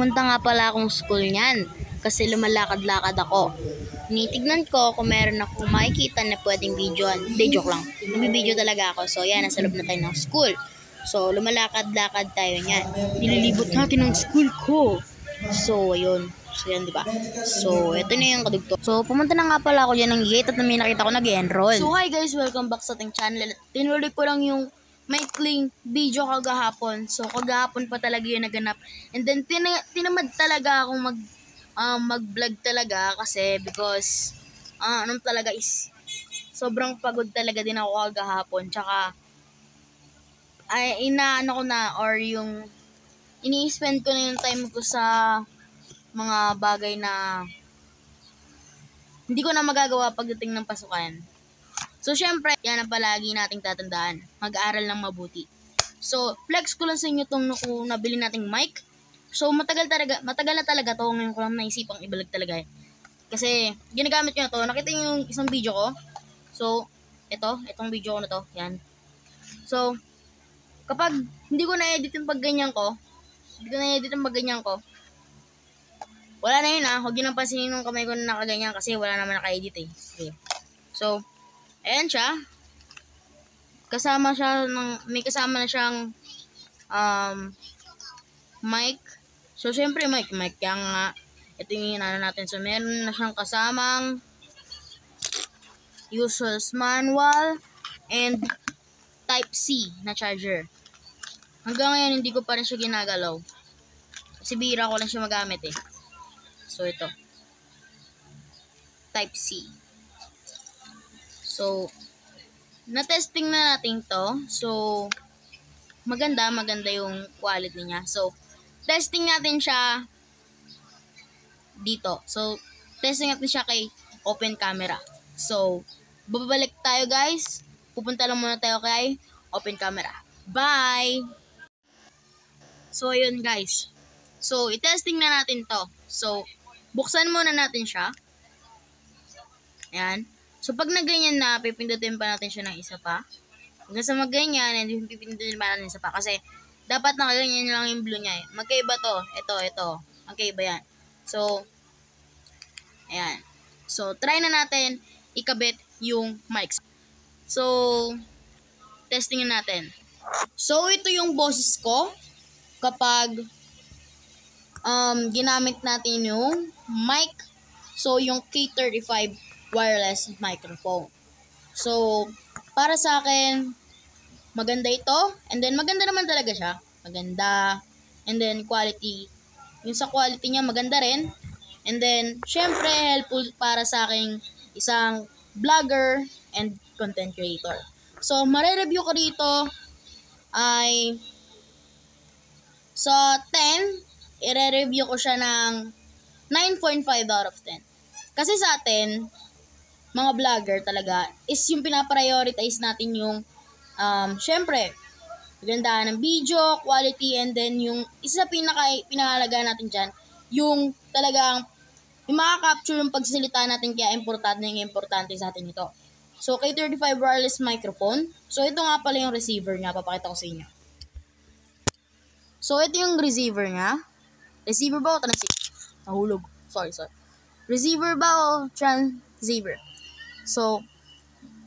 pumunta nga pala akong school niyan kasi lumalakad-lakad ako. Tinitignan ko kung meron akong makikita na pwedeng videoan. Hindi, joke lang. Nabibideo talaga ako. So, yan, nasa loob na tayo ng school. So, lumalakad-lakad tayo niyan. Nililibot natin ang school ko. So, ayun. So, yan, diba? So, ito na yung kadugtong. So, pumunta na nga pala ako dyan ng gate at may nakita ko nag-enroll. So, hi guys! Welcome back sa ating channel. Tinuloy ko lang yung maikling video kagahapon. So, kagahapon pa talaga yung naganap. And then, tinamad talaga akong mag-vlog talaga kasi because, anong talaga is, sobrang pagod talaga din ako kagahapon. Tsaka, inaano ko na or yung, ini-spend ko na yung time ko sa mga bagay na hindi ko na magagawa pagdating ng pasukan. So, syempre, yan ang palagi nating tatandaan. Mag-aaral ng mabuti. So, flex ko lang sa inyo itong nabili nating mic. So, matagal na talaga to. Ngayon ko lang naisipang ibalag talaga. Kasi, ginagamit ko na to. Nakita niyo yung isang video ko. So, itong video ko na to. Yan. So, kapag hindi ko na-edit yung pagganyan ko, wala na yun huwag yun ang pansinin ng kamay ko na nakaganyan kasi wala naman naka-edit Okay. So, ayan siya. May kasama na siyang mic. So, syempre mic. Kaya nga, ito yung inano natin. So, meron na siyang kasamang user's manual and Type-C na charger. Hanggang ngayon, hindi ko pa rin siya ginagalaw. Kasi bihira ko lang siya magamit So, ito. Type-C. So, na-testing na natin to. So, maganda yung quality niya. So, testing natin siya dito. So, testing natin siya kay open camera. So, babalik tayo guys. Pupunta lang muna tayo kay open camera. Bye! So, ayun guys. So, i-testing na natin to. So, buksan muna natin siya. Ayan. So, pag naganyan na, pipindutin pa natin siya ng isa pa. Hanggang sa maganyan, and pipindutin pa natin isa pa. Kasi, dapat nakaganyan lang yung blue niya Magkaiba to. Ito. Magkaiba yan. So, ayan. So, try na natin ikabit yung mics. So, testing na natin. So, ito yung boses ko kapag ginamit natin yung mic. So, yung K35 wireless microphone. So, para sa akin, maganda ito. And then, maganda naman talaga siya. Maganda. And then, quality. Yung sa quality niya, maganda rin. And then, syempre, helpful para sa aking isang vlogger and content creator. So, mare-review ko dito ay sa 10, i-review ko siya ng 9.5 out of 10. Kasi sa atin, mga vlogger talaga, is yung pinaprioritize natin yung, syempre, maganda ng video, quality, and then yung isa pinahalaga natin dyan, yung talagang, yung makaka-capture yung pagsasalita natin, kaya importante sa atin ito. So, K35 wireless microphone. So, ito nga pala yung receiver niya. Papakita ko sa inyo. So, ito yung receiver niya. Receiver ba o transceiver? Nahulog. Sorry. Receiver ba o transceiver? So,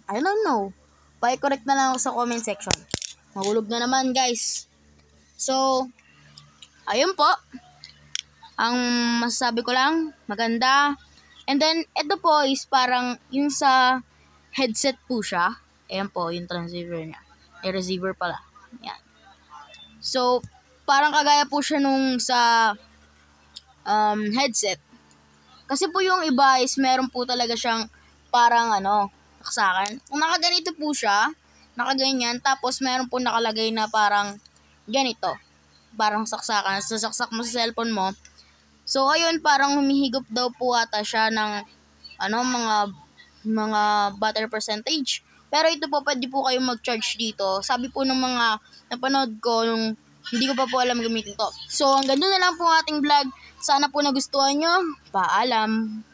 I don't know. Pa-correct na lang ako sa comment section. Nahulog na naman, guys. So, ayun po. Ang masasabi ko lang, maganda. And then, ito po is parang yung sa headset po siya. Ayan po, yung transceiver niya. Receiver pala. Ayan. So, parang kagaya po siya nung sa headset. Kasi po yung iba is meron po talaga siyang parang saksakan. Kung nakaganito po siya, nakaganyan, tapos meron po nakalagay na parang ganito. Parang saksakan. Sasaksak mo sa cellphone mo. So, ayun, parang humihigop daw po ata siya ng mga battery percentage. Pero ito po, pwede po kayong mag-charge dito. Sabi po ng mga napanood ko nung hindi ko pa po alam gamitin to. So, hanggang doon na lang po ang ating vlog. Sana po nagustuhan nyo. Paalam!